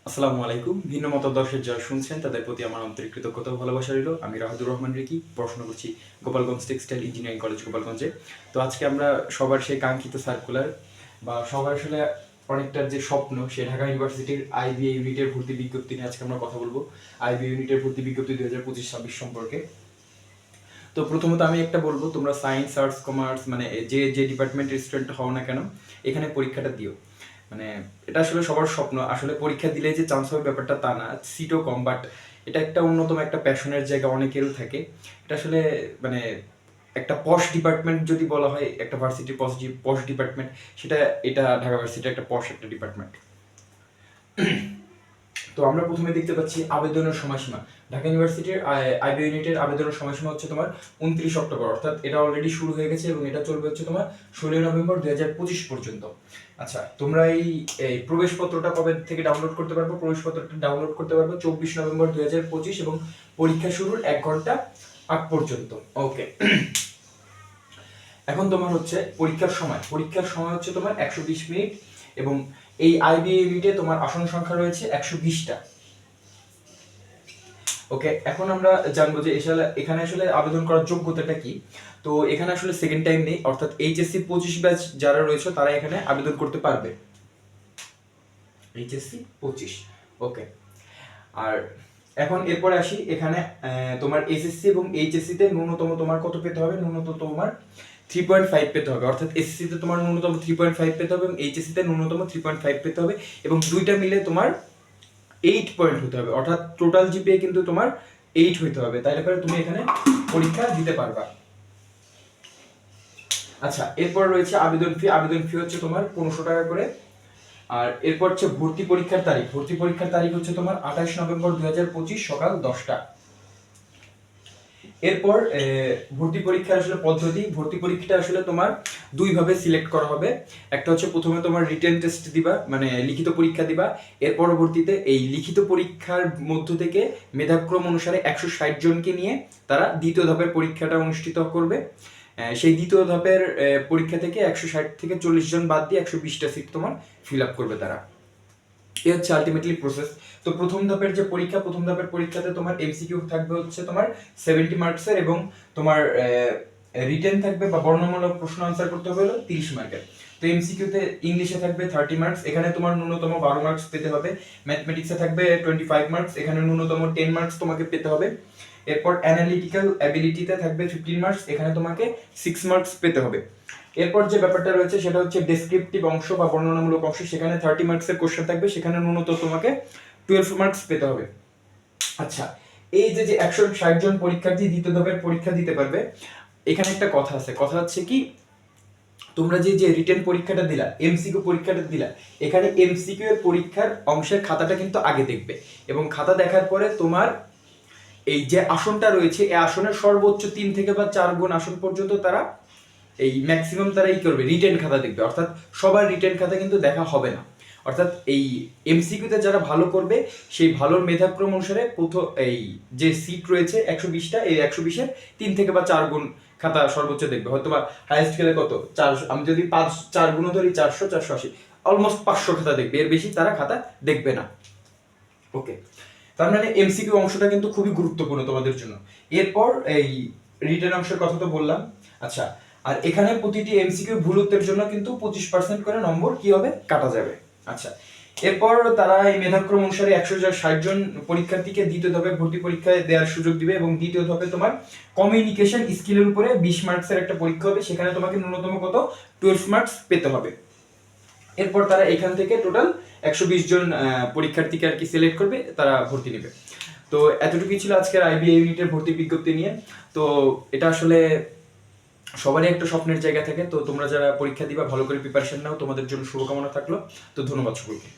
আসসালামু আলাইকুম। ভিন্ন মতাদর্শের যারা শুনছেন তাদের প্রতি আমার আন্তরিক কৃতজ্ঞতা ও ভালোবাসা রইল। আমি রাহাদুর রহমান রিকি, পড়াশোনা করছি গোপালগঞ্জ টেক্সটাইল ইঞ্জিনিয়ারিং কলেজ গোপালগঞ্জে। তো আজকে আমরা সবার সেই কাঙ্ক্ষিত সার্কুলার বা সবার আসলে অনেকটার যে স্বপ্ন, সে ঢাকা ইউনিভার্সিটির আইবিএ ইউনিটের ভর্তি বিজ্ঞপ্তি নিয়ে আজকে আমরা কথা বলবো। আইবিএ ইউনিটের ভর্তি বিজ্ঞপ্তি 2025-26 সম্পর্কে। তো প্রথমত আমি একটা বলবো, তোমরা সায়েন্স, আর্টস, কমার্স মানে যে যে ডিপার্টমেন্টের স্টুডেন্ট হও না কেন, এখানে পরীক্ষাটা দিও। মানে এটা আসলে সবার স্বপ্ন। আসলে পরীক্ষা দিলে যে চান্স হবে ব্যাপারটা তা না, সিটও কম, বাট এটা একটা অন্যতম একটা প্যাশনের জায়গা অনেকেরও থাকে। এটা আসলে মানে একটা পশ ডিপার্টমেন্ট যদি বলা হয়, একটা ভার্সিটির পশ ডিপার্টমেন্ট, সেটা এটা ঢাকা ভার্সিটির একটা পশ একটা ডিপার্টমেন্ট। তো আমরা প্রথমে দেখতে পাচ্ছি আবেদনের সময়সীমা। ঢাকা ইউনিভার্সিটির আইবি ইউনিটের আবেদনের সময়সীমা হচ্ছে তোমার 29 অক্টোবর, অর্থাৎ এটা অলরেডি শুরু হয়ে গেছে এবং এটা চলবে হচ্ছে তোমার 16 নভেম্বর 2025 পর্যন্ত। আচ্ছা, তোমরা এই প্রবেশপত্রটা কবে থেকে ডাউনলোড করতে পারবো? প্রবেশপত্রটা ডাউনলোড করতে পারবো 24 নভেম্বর 2025 এবং পরীক্ষা শুরুর 1 ঘন্টা আগ পর্যন্ত। ওকে। এখন তোমার হচ্ছে পরীক্ষার সময় হচ্ছে তোমার 120 মিনিট এবং এই আইবিএ ইউনিটে তোমার আসন সংখ্যা রয়েছে 120টা। ওকে, এখন আমরা জানবো যে এখানে আসলে আবেদন করার যোগ্যতাটা কি। তো এখানে আসলে সেকেন্ড টাইম নেই, অর্থাৎ এইচএসসি 25 ব্যাচ যারা রয়েছে তারা এখানে আবেদন করতে পারবে। এইচএসসি 25। ওকে, আর এখন এরপরে আসি, এখানে তোমার এসএসসি এবং এইচএসসি তে ন্যূনতম তোমার কত পেতে হবে? ন্যূনতম তোমার 3.5 পেতে হবে, অর্থাৎ এসএসসি তে তোমার ন্যূনতম 3.5 পেতে হবে এবং এইচএসসি তে ন্যূনতম 3.5 পেতে হবে এবং দুইটা মিলে তোমার 8 পয়েন্ট হতে হবে, অর্থাৎ টোটাল জিপিএ কিন্তু তোমার 8 হতে হবে, তাইলে পরে তুমি এখানে পরীক্ষা দিতে পারবা। আচ্ছা, এরপর রয়েছে আবেদন ফি হচ্ছে তোমার 1500 টাকা করে। আর এরপর হচ্ছে ভর্তি পরীক্ষার তারিখ হচ্ছে তোমার 28 নভেম্বর 2025 সকাল 10টা। এরপর ভর্তি পরীক্ষার আসলে পদ্ধতি, ভর্তি পরীক্ষাটা আসলে তোমার দুই ভাবে সিলেক্ট করা হবে। একটা হচ্ছে প্রথমে তোমার রিটেন টেস্ট দিবা, মানে লিখিত পরীক্ষা দিবা। এর পরবর্তীতে এই লিখিত পরীক্ষার মধ্য থেকে মেধাক্রম অনুসারে 160 জনকে নিয়ে তারা দ্বিতীয় ধাপের পরীক্ষাটা অনুষ্ঠিত করবে। সেই দ্বিতীয় ধাপের পরীক্ষা থেকে 160 থেকে 40 জন বাদ দিয়ে 120টা সিট তোমার ফিল আপ করবে তারা। এই হচ্ছে আলটিমেটলি প্রসেস। তো প্রথম ধাপের পরীক্ষাতে তোমার এমসিকিউ থাকবে হচ্ছে তোমার 70 মার্কসের এবং তোমার রিটেন থাকবে বা বর্ণনামূলক প্রশ্ন আনসার করতে হবে হলো 30 মার্কের। তো এমসিকিউতে ইংলিশে থাকবে 30 মার্কস, এখানে তোমার ন্যূনতম 12 মার্কস পেতে হবে। ম্যাথমেটিক্সে থাকবে 25 মার্কস, এখানে ন্যূনতম 10 মার্কস তোমাকে পেতে হবে। এরপর অ্যানালিটিক্যাল অ্যাবিলিটিতে থাকবে 15 মার্কস, এখানে তোমাকে 6 মার্কস পেতে হবে। এরপর যে ব্যাপারটা রয়েছে সেটা হচ্ছে ডেসক্রিপটিভ অংশ বা বর্ণনামূলক অংশ, সেখানে 30 মার্কসের কোশ্চেন থাকবে, সেখানে ন্যূনতম তোমাকে 12 মার্কস পেতে হবে। আচ্ছা, এই যে 160 জন পরীক্ষার্থী দ্বিতীয় ধাপের পরীক্ষা দিতে পারবে, এখানে একটা কথা আছে। কথা হচ্ছে কি, তোমরা যে রিটেন পরীক্ষাটা দিলা, এমসিকিউ পরীক্ষাটা দিলা, এখানে এমসিকিউ এর পরীক্ষার অংশের খাতাটা কিন্তু আগে দেখবে এবং খাতা দেখার পরে তোমার এই যে আসনটা রয়েছে এই আসনের সর্বোচ্চ 3 থেকে বা 4 গুণ আসন পর্যন্ত তারা এই ম্যাক্সিমাম তারা করবে, রিটেন খাতা দেখবে। অর্থাৎ সবার রিটেন খাতা কিন্তু দেখা হবে না। অর্থাৎ এই এমসিকিউতে যারা ভালো করবে সেই ভালোর মেধাক্রম অনুসারে এই যে সিট রয়েছে 120টা, এই 120-এর 3 থেকে বা 4 গুণ খাতা সর্বোচ্চ দেখবে। হয়তো বা হাইয়েস্ট গেলে কত 400, আমি যদি 4 গুণ ধরি 400, 480, অলমোস্ট 500 খাতা দেখবে, এর বেশি তারা খাতা দেখবে না। ওকে, তার মানে এমসিকিউ অংশটা কিন্তু খুবই গুরুত্বপূর্ণ তোমাদের জন্য। এরপর এই রিটেন অংশের কথা তো বললাম। আচ্ছা, আর এখানে প্রতিটি এমসিকিউ ভুল উত্তরের জন্য কিন্তু 25% করে নম্বর কি হবে, কাটা যাবে। আচ্ছা, এরপর তারা এই মেধাক্রম অনুসারে 160 জন পরীক্ষার্থীকে দ্বিতীয় ধাপে ভর্তি পরীক্ষায় দেওয়ার সুযোগ দিবে এবং দ্বিতীয় ধাপে তোমার কমিউনিকেশন স্কিলের উপরে 20 মার্কসের একটা পরীক্ষা হবে, সেখানে তোমাকে ন্যূনতম কত 12 মার্কস পেতে হবে। এরপর তারা এখান থেকে টোটাল 120 জন পরীক্ষার্থীকে আর কি সিলেক্ট করবে, তারা ভর্তি নেবে। তো এতটুকুই ছিল আজকের আইবিএ ইউনিটের ভর্তি বিজ্ঞপ্তি নিয়ে। তো এটা আসলে সবারই একটা স্বপ্নের জায়গা থাকে। তো তোমরা যারা পরীক্ষা দিবা ভালো করে প্রিপারেশন নাও, তোমাদের জন্য শুভকামনা থাকলো। তো ধন্যবাদ সকলকে।